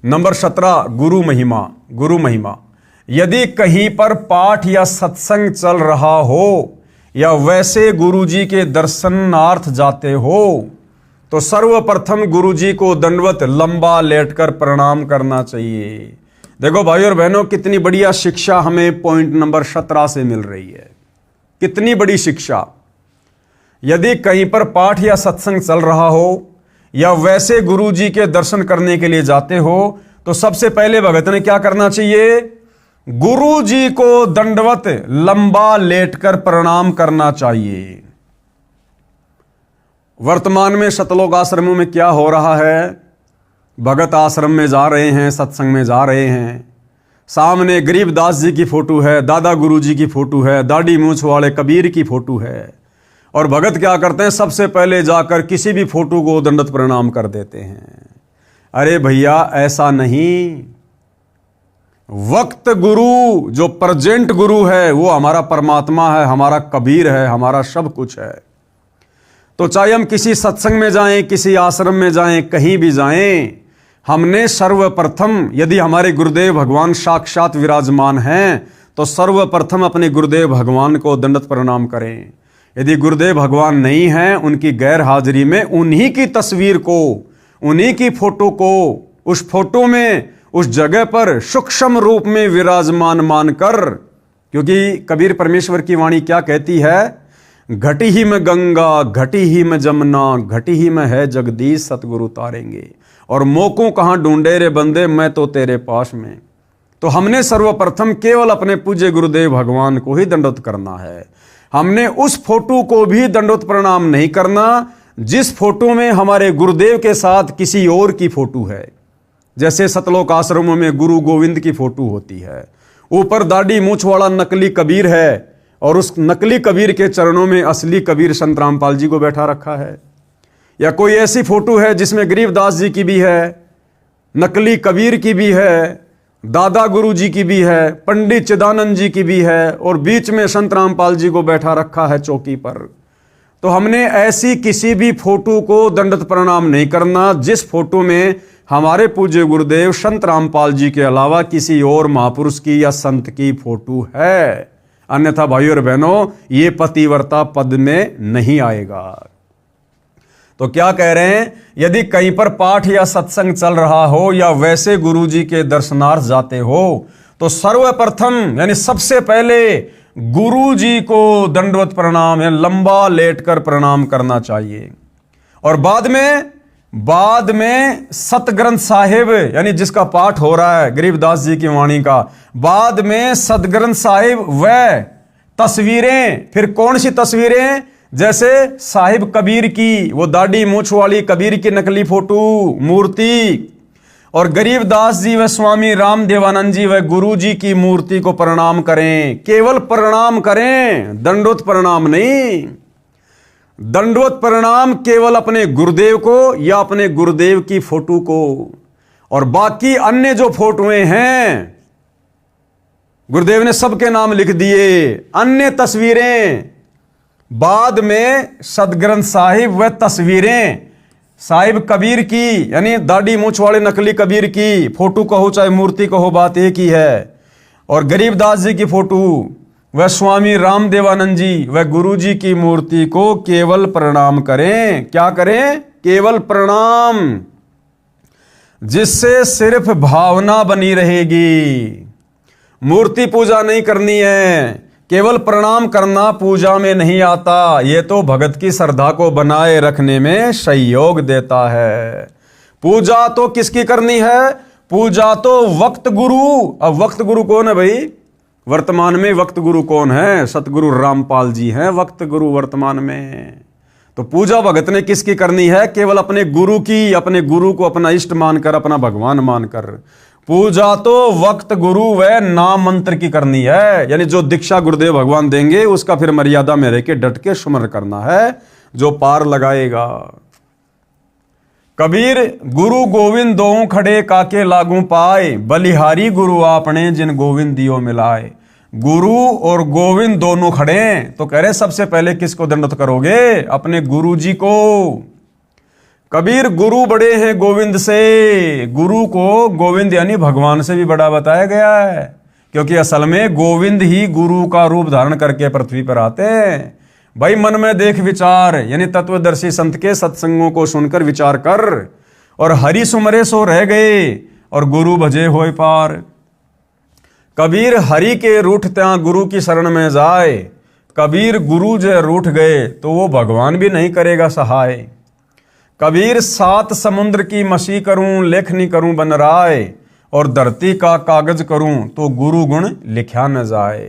Number 17 गुरु महिमा। गुरु महिमा, यदि कहीं पर पाठ या सत्संग चल रहा हो या वैसे गुरु जी के दर्शनार्थ जाते हो तो सर्वप्रथम गुरु जी को दंडवत लंबा लेटकर प्रणाम करना चाहिए। देखो भाई और बहनों, कितनी बढ़िया शिक्षा हमें पॉइंट नंबर 17 से मिल रही है। कितनी बड़ी शिक्षा। यदि कहीं पर पाठ या सत्संग चल रहा हो या वैसे गुरु जी के दर्शन करने के लिए जाते हो तो सबसे पहले भगत ने क्या करना चाहिए? गुरु जी को दंडवत लंबा लेटकर प्रणाम करना चाहिए। वर्तमान में सतलोक आश्रमों में क्या हो रहा है? भगत आश्रम में जा रहे हैं, सत्संग में जा रहे हैं, सामने गरीबदास जी की फोटो है, दादा गुरु जी की फोटो है, दाढ़ी मूंछ वाले कबीर की फोटो है, और भगत क्या करते हैं? सबसे पहले जाकर किसी भी फोटो को दंडवत प्रणाम कर देते हैं। अरे भैया, ऐसा नहीं। वक्त गुरु, जो प्रेजेंट गुरु है, वो हमारा परमात्मा है, हमारा कबीर है, हमारा सब कुछ है। तो चाहे हम किसी सत्संग में जाएं, किसी आश्रम में जाएं, कहीं भी जाएं, हमने सर्वप्रथम, यदि हमारे गुरुदेव भगवान साक्षात विराजमान हैं तो सर्वप्रथम अपने गुरुदेव भगवान को दंडवत प्रणाम करें। यदि गुरुदेव भगवान नहीं हैं, उनकी गैर हाजिरी में उन्हीं की तस्वीर को, उन्हीं की फोटो को, उस फोटो में, उस जगह पर सूक्ष्म रूप में विराजमान मानकर, क्योंकि कबीर परमेश्वर की वाणी क्या कहती है? घटी ही में गंगा, घटी ही में जमुना, घटी ही में है जगदीश, सतगुरु तारेंगे। और मोको कहाँ ढूंढे रे बंदे, मैं तो तेरे पास में। तो हमने सर्वप्रथम केवल अपने पूज्य गुरुदेव भगवान को ही दंडवत करना है। हमने उस फोटो को भी दंडवत प्रणाम नहीं करना जिस फोटो में हमारे गुरुदेव के साथ किसी और की फोटो है। जैसे सतलोक आश्रमों में गुरु गोविंद की फोटो होती है, ऊपर दाढ़ी मूंछ वाला नकली कबीर है और उस नकली कबीर के चरणों में असली कबीर संत रामपाल जी को बैठा रखा है। या कोई ऐसी फोटो है जिसमें गरीबदास जी की भी है, नकली कबीर की भी है, दादा गुरु जी की भी है, पंडित चिदानंद जी की भी है, और बीच में संत रामपाल जी को बैठा रखा है चौकी पर। तो हमने ऐसी किसी भी फोटो को दंडवत प्रणाम नहीं करना जिस फोटो में हमारे पूज्य गुरुदेव संत रामपाल जी के अलावा किसी और महापुरुष की या संत की फोटो है। अन्यथा भाइयों और बहनों, ये पतिव्रता पद में नहीं आएगा। तो क्या कह रहे हैं? यदि कहीं पर पाठ या सत्संग चल रहा हो या वैसे गुरु जी के दर्शनार्थ जाते हो तो सर्वप्रथम, यानी सबसे पहले गुरु जी को दंडवत प्रणाम है लंबा लेटकर प्रणाम करना चाहिए। और बाद में सतग्रंथ साहिब, यानी जिसका पाठ हो रहा है गरीबदास जी की वाणी का, बाद में सतग्रंथ साहिब व तस्वीरें। फिर कौन सी तस्वीरें? जैसे साहिब कबीर की, वो दाढ़ी मूंछ वाली कबीर की नकली फोटो, मूर्ति, और गरीबदास जी व स्वामी राम देवानंद जी व गुरु जी की मूर्ति को प्रणाम करें। केवल प्रणाम करें, दंडवत प्रणाम नहीं। दंडवत प्रणाम केवल अपने गुरुदेव को या अपने गुरुदेव की फोटो को। और बाकी अन्य जो फोटोएं हैं, गुरुदेव ने सबके नाम लिख दिए। अन्य तस्वीरें बाद में सदग्रंथ साहिब व तस्वीरें साहिब कबीर की, यानी दाढ़ी मूंछ वाले नकली कबीर की फोटो कहो चाहे मूर्ति कहो, बात एक ही है। और गरीबदास जी की फोटो व स्वामी राम देवानंद जी व गुरु जी की मूर्ति को केवल प्रणाम करें। क्या करें? केवल प्रणाम, जिससे सिर्फ भावना बनी रहेगी। मूर्ति पूजा नहीं करनी है, केवल प्रणाम करना पूजा में नहीं आता। ये तो भगत की श्रद्धा को बनाए रखने में सहयोग देता है। पूजा तो किसकी करनी है? पूजा तो वक्त गुरु। अब वक्त गुरु कौन है भाई? वर्तमान में वक्त गुरु कौन है? सतगुरु रामपाल जी हैं वक्त गुरु वर्तमान में। तो पूजा भगत ने किसकी करनी है? केवल अपने गुरु की, अपने गुरु को अपना इष्ट मानकर, अपना भगवान मानकर। पूजा तो वक्त गुरु व नाम मंत्र की करनी है, यानी जो दीक्षा गुरुदेव भगवान देंगे उसका फिर मर्यादा में रह के डट के सुमर करना है, जो पार लगाएगा। कबीर गुरु गोविंद दोऊ खड़े काके लागू पाए, बलिहारी गुरु आपने जिन गोविंद दियो मिलाए। गुरु और गोविंद दोनों खड़े, तो कह रहे सबसे पहले किसको दंडवत करोगे? अपने गुरु जी को। कबीर गुरु बड़े हैं गोविंद से। गुरु को गोविंद यानी भगवान से भी बड़ा बताया गया है, क्योंकि असल में गोविंद ही गुरु का रूप धारण करके पृथ्वी पर आते हैं। भाई मन में देख विचार, यानी तत्वदर्शी संत के सत्संगों को सुनकर विचार कर, और हरि सुमरे सो रह गए और गुरु भजे होए पार। कबीर हरि के रूठ त्या गुरु की शरण में जाए। कबीर गुरु जे रूठ गए तो वो भगवान भी नहीं करेगा सहाय। कबीर सात समुद्र की मसी करूं, लेखनी करूं बन राय, और धरती का कागज करूं तो गुरु गुण लिखा न जाए।